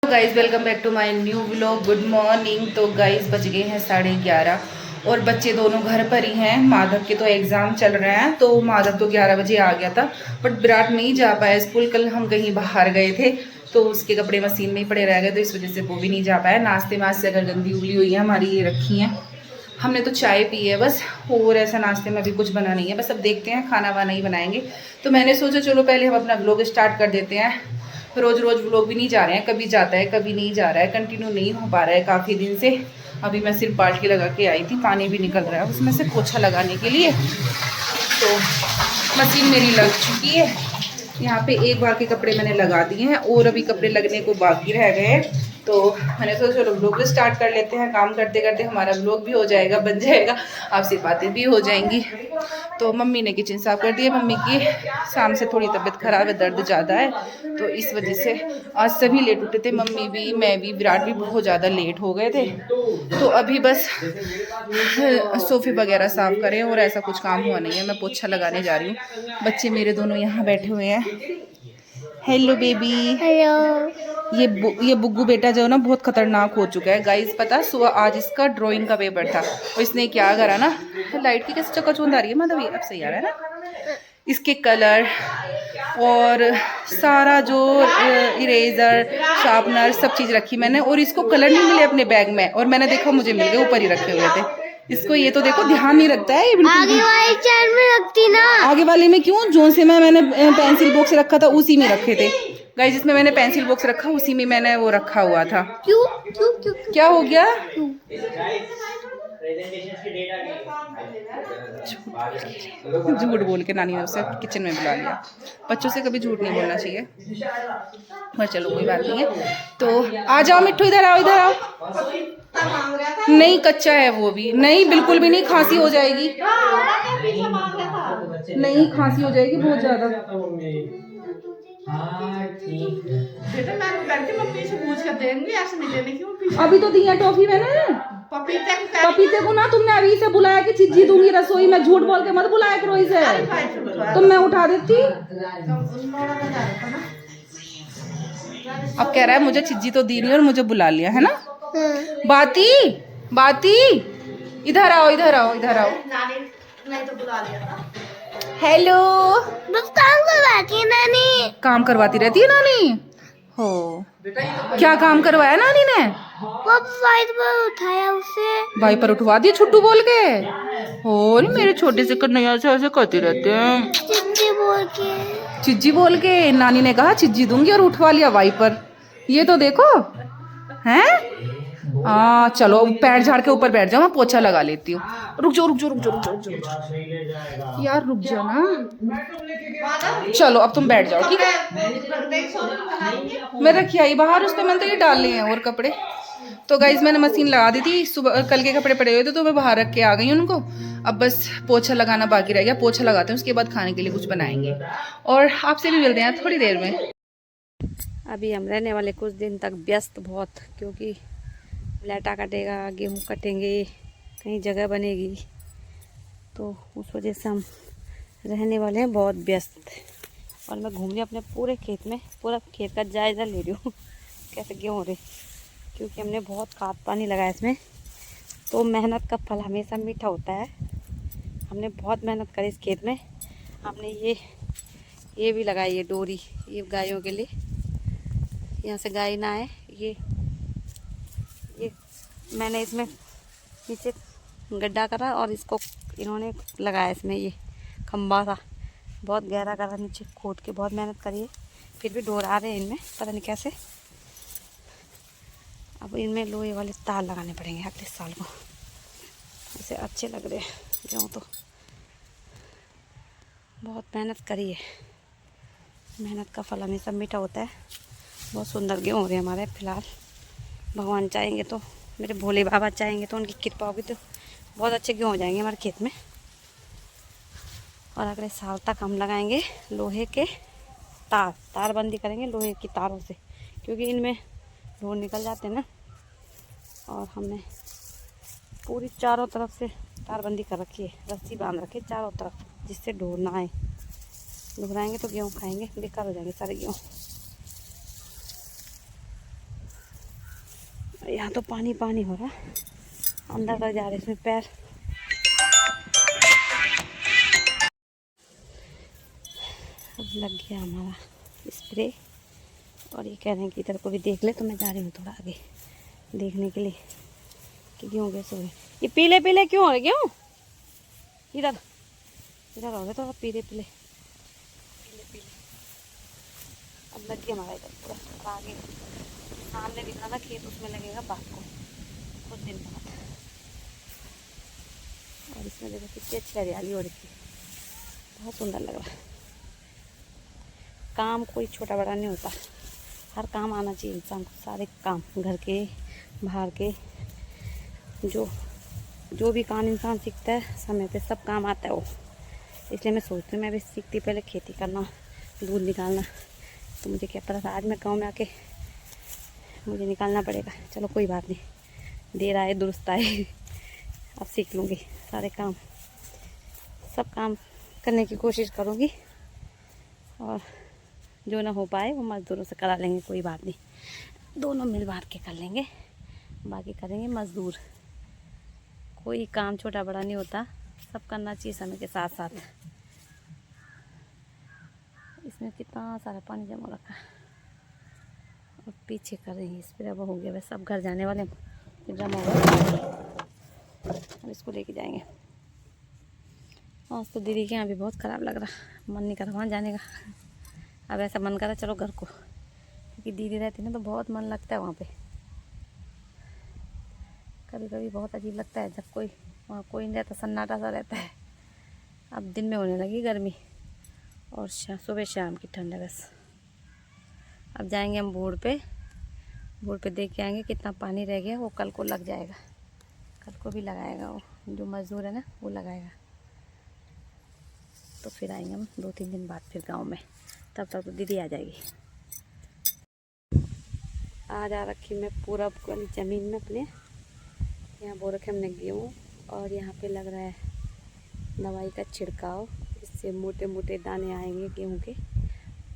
Guys welcome back to my new vlog. Good morning. तो guys बज गए हैं 11:30 और बच्चे दोनों घर पर ही हैं। माधव के तो एग्ज़ाम चल रहे हैं, तो माधव तो 11 बजे आ गया था, बट विराट नहीं जा पाया स्कूल। कल हम कहीं बाहर गए थे तो उसके कपड़े मशीन में ही पड़े रह गए, तो इस वजह से वो भी नहीं जा पाया। नाश्ते से अगर गंदी उगली हुई है हमारी, ये रखी हैं। हमने तो चाय पी है बस, और ऐसा नाश्ते में भी कुछ बना नहीं है। बस अब देखते हैं, खाना वाना ही बनाएंगे। तो मैंने सोचा चलो पहले हम अपना व्लॉग स्टार्ट कर देते हैं। रोज़ रोज़ व्लॉग भी नहीं जा रहे हैं, कभी जाता है कभी नहीं जा रहा है, कंटिन्यू नहीं हो पा रहा है काफ़ी दिन से। अभी मैं सिर्फ बाल्टी लगा के आई थी, पानी भी निकल रहा है उसमें से पोछा लगाने के लिए। तो मशीन मेरी लग चुकी है। यहाँ पे एक बार के कपड़े मैंने लगा दिए हैं और अभी कपड़े लगने को बाकी रह गए हैं। तो मैंने सोचा चलो व्लॉग भी स्टार्ट कर लेते हैं। काम करते करते हमारा व्लॉग भी हो जाएगा, बन जाएगा, आपसे बातें भी हो जाएंगी। तो मम्मी ने किचन साफ कर दिया। मम्मी की शाम से थोड़ी तबीयत खराब है, दर्द ज़्यादा है, तो इस वजह से आज सभी लेट उठे थे। मम्मी भी, मैं भी, विराट भी बहुत ज़्यादा लेट हो गए थे। तो अभी बस सोफे वगैरह साफ करें और ऐसा कुछ काम हुआ नहीं है। मैं पोछा लगाने जा रही हूँ। बच्चे मेरे दोनों यहाँ बैठे हुए हैं। Hello baby. हेलो। ये बुग्गू बेटा जो है ना बहुत खतरनाक हो चुका है गाइस। पता सुबह आज इसका ड्राइंग का पेपर था और इसने क्या करा ना, लाइट की कैसे चकाचौंध आ रही है मतलब, ये अब सही आ रहा है ना। इसके कलर और सारा जो इरेजर शार्पनर सब चीज़ रखी मैंने, और इसको कलर नहीं मिले अपने बैग में, और मैंने देखा मुझे मिल गए, ऊपर ही रखे हुए थे। इसको ये तो देखो ध्यान नहीं रखता है ये बिल्कुल। आगे वाली चेयर में रखती ना। आगे वाले में क्यों? जो से मैंने पेंसिल बॉक्स रखा था उसी में रखे थे गाइस। जिसमें मैंने पेंसिल बॉक्स रखा उसी में मैंने वो रखा हुआ था। क्यों क्यों क्यों क्या हो गया? झूठ बोल के नानी ने उसे किचन में बुला लिया। बच्चों से कभी झूठ नहीं बोलना चाहिए, पर चलो कोई बात नहीं है। तो आ जाओ मिट्टू, इधर आओ, इधर आओ। नहीं कच्चा है वो भी नहीं, बिल्कुल भी नहीं। खांसी हो जाएगी, नहीं खांसी हो जाएगी बहुत ज्यादा। बेटा मैं करके मम्मी से पूछ कर देंगे, ऐसे नहीं देने क्यों? अभी तो दिया टॉफी मैंने। पपीते को ना तुमने अभी से बुलाया कि चिज्जी दूंगी रसोई में, झूठ बोल के मत बुलाया करो इसे। तो मैं उठा देती। अब कह रहा है मुझे चिज्जी तो दी नहीं और मुझे बुला लिया है ना। बाती बाती इधर आओ, इधर आओ, इधर आओ। नहीं तो बुला लिया था। हेलो। बस काम करवाती है नानी। काम करवाती रहती है नानी हो। क्या काम करवाया नानी ने? वाइपर उठाया उसे। वाइपर उठवा दिया छुट्टू बोल के। हो मेरे छोटे से कन्हैया से ऐसे करते रहते हैं। चिज्जी बोल के, चिज्जी बोल के नानी ने कहा चिज्जी दूंगी और उठवा लिया वाइपर। ये तो देखो हैं। चलो पैर झाड़ के ऊपर बैठ जाओ, मैं पोछा लगा लेती हूँ। रुक जाओ रुक जाओ रुक जाओ रुक जाओ रुक जाओ यार, रुक जाओ ना। चलो अब तुम बैठ जाओ, ठीक है। मैं रखी आई बाहर, उस पे मैंने तो ये डाल लिए हैं और कपड़े। तो गाइज मैंने मशीन लगा दी थी, सुबह कल के कपड़े पड़े हुए थे तो मैं बाहर रख के आ गई उनको। अब बस पोछा लगाना बाकी रह गया, पोछा लगाते हैं, उसके बाद खाने के लिए कुछ बनाएंगे और आपसे भी मिलते हैं थोड़ी देर में। अभी हम रहने वाले कुछ दिन तक व्यस्त बहुत, क्योंकि लाटा कटेगा, गेहूँ कटेंगे, कहीं जगह बनेगी, तो उस वजह से हम रहने वाले हैं बहुत व्यस्त। और मैं घूम रही अपने पूरे खेत में, पूरा खेत का जायज़ा ले रही हूँ कैसे गेहूँ हो रहे, क्योंकि हमने बहुत खाद पानी लगाया इसमें, तो मेहनत का फल हमेशा मीठा होता है। हमने बहुत मेहनत करी इस खेत में। हमने ये भी लगाई है डोरी, ये गायों के लिए, यहाँ से गाय ना आए। ये मैंने इसमें नीचे गड्ढा करा और इसको इन्होंने लगाया इसमें, ये खंबा सा बहुत गहरा करा, नीचे खोद के बहुत मेहनत करी है। फिर भी डोर आ रहे हैं इनमें, पता नहीं कैसे। अब इनमें लोहे वाले तार लगाने पड़ेंगे अगले साल को। ऐसे अच्छे लग रहे हैं गेहूँ, तो बहुत मेहनत करी है। मेहनत का फल हमेशा मीठा होता है। बहुत सुंदर गेहूँ हो रहे हैं हमारे फिलहाल। भगवान चाहेंगे तो, मेरे भोले बाबा चाहेंगे तो, उनकी कृपा होगी तो बहुत अच्छे गेहूँ हो जाएंगे हमारे खेत में। और अगले साल तक हम लगाएंगे लोहे के तारबंदी करेंगे लोहे की तारों से, क्योंकि इनमें ढोर निकल जाते हैं ना। और हमने पूरी चारों तरफ से तारबंदी कर रखी है, रस्सी बांध रखी है चारों तरफ, जिससे ढोर ना आए। ढोर आएंगे तो गेहूँ खाएंगे, बेकार हो जाएंगे सारे गेहूँ। यहाँ तो पानी पानी हो रहा, अंदर तक जा रहे इसमें पैर। अब लग गया हमारा स्प्रे और ये कह रहे हैं कि इधर को भी देख ले, तो मैं जा रही हूँ थोड़ा आगे देखने के लिए कि गेहूँ कैसे हो गए। ये पीले पीले क्यों हो गए गेहूँ? इधर इधर हो गए थोड़ा पीले पीले पीले पीले। अब लग गया हमारा इधर पूरा। आगे सामने दिखा था खेत, उसमें लगेगा बात को कुछ दिन बाद। और इसमें देखो कितनी अच्छी हरियाली हो रही है, बहुत सुंदर लग रहा है। काम कोई छोटा बड़ा नहीं होता, हर काम आना चाहिए इंसान को। सारे काम घर के बाहर के जो भी काम इंसान सीखता है समय पे सब काम आता है वो। इसलिए मैं सोचती हूँ मैं भी सीखती पहले खेती करना, दूध निकालना। तो मुझे क्या पता था आज मैं गाँव में आके मुझे निकालना पड़ेगा। चलो कोई बात नहीं, देर आए दुरुस्त आए। अब सीख लूँगी सारे काम, सब काम करने की कोशिश करूँगी। और जो ना हो पाए वो मज़दूरों से करा लेंगे, कोई बात नहीं, दोनों मिल बांट के कर लेंगे। बाकी करेंगे मज़दूर। कोई काम छोटा बड़ा नहीं होता, सब करना चाहिए समय के साथ साथ। इसमें कितना सारा पानी जमा रखा है और पीछे कर रही है स्प्रे। अब हो गया, वैसे सब घर जाने वाले ड्रम होगा, अब इसको लेके जाएंगे। आज तो दीदी के यहाँ भी बहुत ख़राब लग रहा, मन नहीं कर वहाँ जाने का। अब ऐसा मन करा चलो घर को, क्योंकि दीदी रहती ना तो बहुत मन लगता है वहाँ पे। कभी कभी बहुत अजीब लगता है जब वहाँ कोई नहीं रहता, सन्नाटा सा रहता है। अब दिन में होने लगी गर्मी और सुबह शाम की ठंड है बस। अब जाएंगे हम बोर पे देख के आएंगे कितना पानी रह गया। वो कल को लग जाएगा, कल को भी लगाएगा वो जो मज़दूर है ना, वो लगाएगा। तो फिर आएंगे हम 2-3 दिन बाद फिर गांव में, तब तक तो दीदी आ जाएगी। आज आ रखी मैं पूरब वाली ज़मीन में अपने, यहाँ बो रखे हमने गेहूँ। और यहाँ पे लग रहा है दवाई का छिड़काव, इससे मोटे मोटे दाने आएंगे गेहूँ के।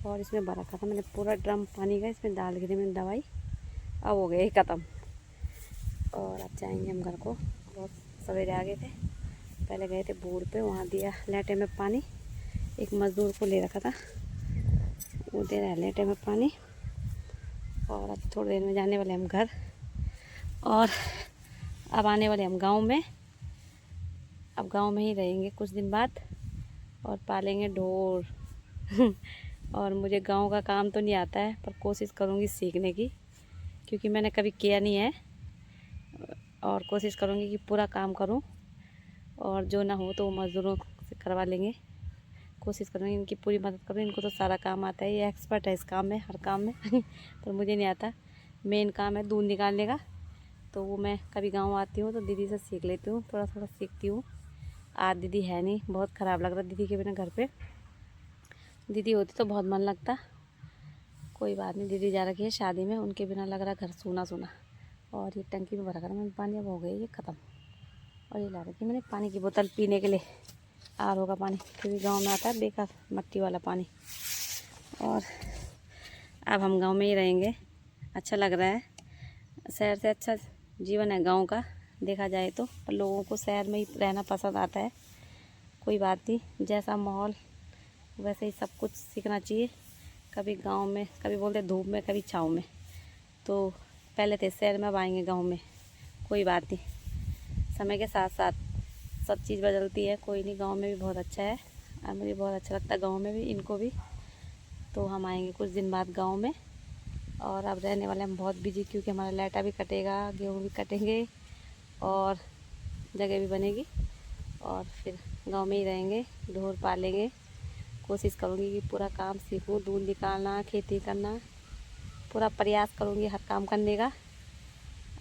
और इसमें भर रखा था मैंने पूरा ड्रम पानी का, इसमें डाल के मैंने दवाई। अब हो गए ख़त्म। और अब जाएंगे हम घर को। बहुत सवेरे आ गए थे, पहले गए थे बोर पे, वहाँ दिया लेटे में पानी। एक मज़दूर को ले रखा था, वो दे रहा है लेटे में पानी। और अब थोड़ी देर में जाने वाले हम घर। और अब आने वाले हम गांव में। अब गांव में ही रहेंगे कुछ दिन बाद और पालेंगे ढोर। और मुझे गांव का काम तो नहीं आता है, पर कोशिश करूँगी सीखने की, क्योंकि मैंने कभी किया नहीं है। और कोशिश करूँगी कि पूरा काम करूँ, और जो ना हो तो मज़दूरों से करवा लेंगे। कोशिश करूँगी इनकी पूरी मदद करूँ। इनको तो सारा काम आता है, ये एक्सपर्ट है इस काम में, हर काम में। पर मुझे नहीं आता। मेन काम है दूध निकालने का, तो वो मैं कभी गांव आती हूँ तो दीदी से सीख लेती हूँ, थोड़ा थोड़ा सीखती हूँ। आज दीदी है नहीं, बहुत ख़राब लग रहा दीदी के बिना घर पे। दीदी होती तो बहुत मन लगता। कोई बात नहीं, दीदी जा रखी है शादी में, उनके बिना लग रहा घर सूना सूना। और ये टंकी में भरा कर मैंने पानी, अब हो गई ये ख़त्म। और ये ला रखी मैंने पानी की बोतल पीने के लिए, आर ओ का पानी, क्योंकि गांव में आता है बेकार मट्टी वाला पानी। और अब हम गांव में ही रहेंगे, अच्छा लग रहा है। शहर से अच्छा जीवन है गांव का देखा जाए तो, पर लोगों को शहर में ही रहना पसंद आता है। कोई बात नहीं, जैसा माहौल वैसे ही सब कुछ सीखना चाहिए। कभी गांव में, कभी बोलते धूप में, कभी छाँव में। तो पहले थे शहर में, अब आएंगे गाँव में। कोई बात नहीं, समय के साथ साथ सब चीज़ बदलती है। कोई नहीं, गांव में भी बहुत अच्छा है और मुझे बहुत अच्छा लगता है गांव में भी, इनको भी। तो हम आएंगे कुछ दिन बाद गांव में। और अब रहने वाले हम बहुत बिजी, क्योंकि हमारा लाइटा भी कटेगा, गेहूँ भी कटेंगे और जगह भी बनेगी। और फिर गांव में ही रहेंगे, ढोर पालेंगे। कोशिश करूँगी कि पूरा काम सीखूँ, दूध निकालना, खेती करना, पूरा प्रयास करूँगी हर काम करने का।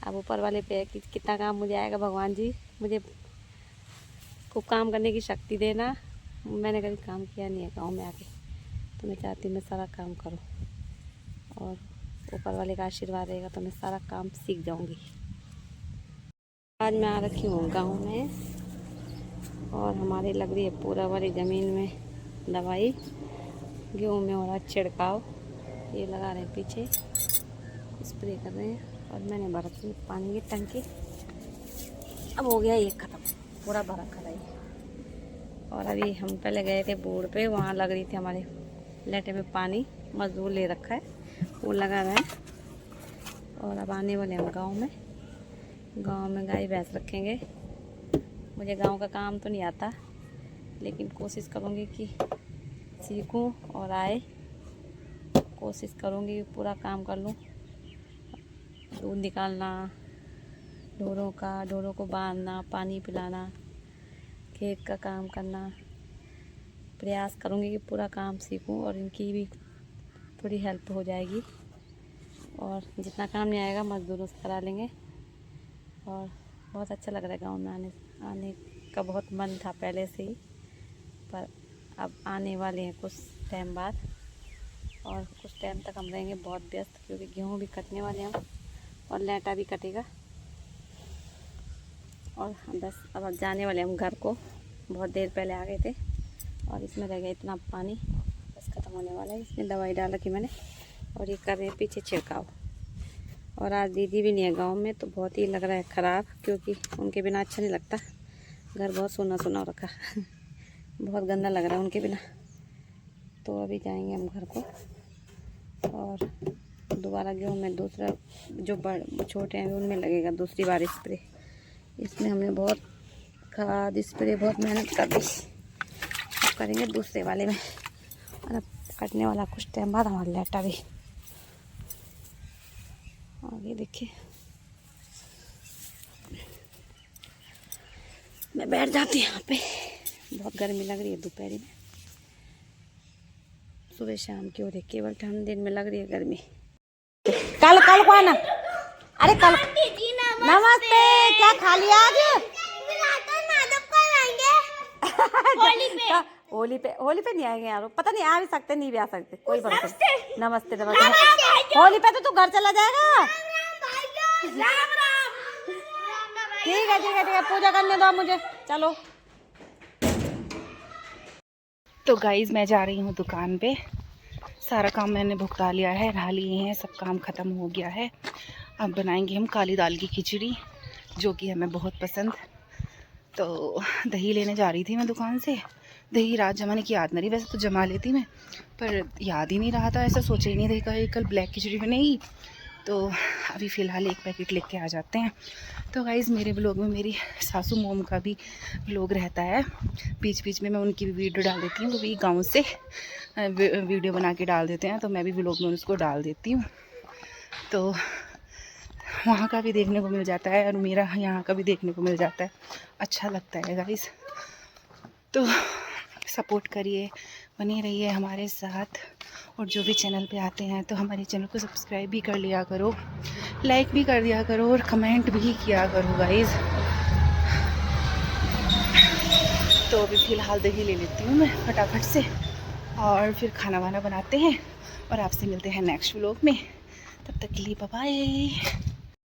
अब ऊपर वाले पे है कि कितना काम मुझे आएगा। भगवान जी मुझे खूब काम करने की शक्ति देना। मैंने कभी काम किया नहीं है गांव में आके, तो मैं चाहती हूँ मैं सारा काम करूँ, और ऊपर वाले का आशीर्वाद रहेगा तो मैं सारा काम सीख जाऊँगी। आज मैं आ रखी हूँ गांव में, और हमारी लग रही है पूरा वाली ज़मीन में दवाई। गेहूँ में हो रहा छिड़काव, ये लगा रहे हैं पीछे। स्प्रे कर रहे हैं। और मैंने भर रखी पानी की टंकी, अब हो गया ये ख़त्म, पूरा भरा खड़ा है। और अभी हम पहले गए थे बोर्ड पे, वहाँ लग रही थी हमारे लेटे में पानी, मजदूर ले रखा है वो लगा रहा है। और अब आने वाले हम गांव में गाय भैंस रखेंगे। मुझे गांव का काम तो नहीं आता, लेकिन कोशिश करूँगी कि सीखूं और आए, कोशिश करूँगी पूरा काम कर लूँ। दूध निकालना, ढोरों को बांधना, पानी पिलाना, खेत का काम करना, प्रयास करूँगी कि पूरा काम सीखूं और इनकी भी थोड़ी हेल्प हो जाएगी। और जितना काम नहीं आएगा मज़दूरों से करा लेंगे। और बहुत अच्छा लग रहा है गांव में आने का बहुत मन था पहले से ही, पर अब आने वाले हैं कुछ टाइम बाद। और कुछ टाइम तक हम रहेंगे बहुत व्यस्त, क्योंकि गेहूँ भी कटने वाले हैं और लेटा भी कटेगा। और बस अब जाने वाले हम घर को, बहुत देर पहले आ गए थे। और इसमें रह गया इतना पानी, बस ख़त्म होने वाला है। इसमें दवाई डाल रखी मैंने, और ये कर रहे हैं पीछे छिड़काव। और आज दीदी भी नहीं है गांव में, तो बहुत ही लग रहा है ख़राब, क्योंकि उनके बिना अच्छा नहीं लगता। घर बहुत सूना सूना हो रखा बहुत गंदा लग रहा है उनके बिना। तो अभी जाएंगे हम घर को, और दोबारा गेहूँ में दूसरा जो छोटे हैं उनमें लगेगा दूसरी बार स्प्रे। इसमें हमने बहुत खाद स्प्रे बहुत मेहनत कर दी, अब करेंगे दूसरे वाले में। और अब कटने वाला कुछ टाइम बाद हमारा लेटा भी। आगे देखिए, मैं बैठ जाती यहाँ पे, बहुत गर्मी लग रही है दोपहरी में। सुबह शाम की हो रही, केवल ठंड दिन में लग रही है गर्मी। कल को आना। अरे कल नमस्ते, क्या खा लिया आज? होली पे नहीं आएंगे यार, पता नहीं आ भी सकते नहीं भी आ सकते, कोई भरोसा नहीं। नमस्ते होली पे तो तू घर चला जाएगा। ठीक है, पूजा करने दो मुझे, चलो। तो गाइज मैं जा रही हूँ दुकान पे, सारा काम मैंने भुगता लिया है, नहा लिए हैं, सब काम ख़त्म हो गया है। अब बनाएंगे हम काली दाल की खिचड़ी, जो कि हमें बहुत पसंद। तो दही लेने जा रही थी मैं दुकान से। दही रात जमाने की याद नहीं रही, वैसे तो जमा लेती मैं, पर याद ही नहीं रहा था, ऐसा सोचा ही नहीं दही का कल ब्लैक खिचड़ी बनेगी। तो अभी फ़िलहाल एक पैकेट लेके आ जाते हैं। तो गाइज़ मेरे ब्लॉग में मेरी सासू मोम का भी ब्लॉग रहता है, बीच बीच में मैं उनकी भी वीडियो डाल देती हूँ। क्योंकि गाँव से वीडियो बना के डाल देते हैं, तो मैं भी ब्लॉग में उसको डाल देती हूँ। तो वहाँ का भी देखने को मिल जाता है और मेरा यहाँ का भी देखने को मिल जाता है, अच्छा लगता है गाइज़। तो सपोर्ट करिए, बने रहिए हमारे साथ। और जो भी चैनल पे आते हैं तो हमारे चैनल को सब्सक्राइब भी कर लिया करो, लाइक भी कर दिया करो और कमेंट भी किया करो गाइज़। तो अभी फ़िलहाल दही ले लेती हूँ मैं फटाफट से, और फिर खाना वाना बनाते हैं और आपसे मिलते हैं नेक्स्ट व्लॉग में। तब तक के लिए बाय बाय।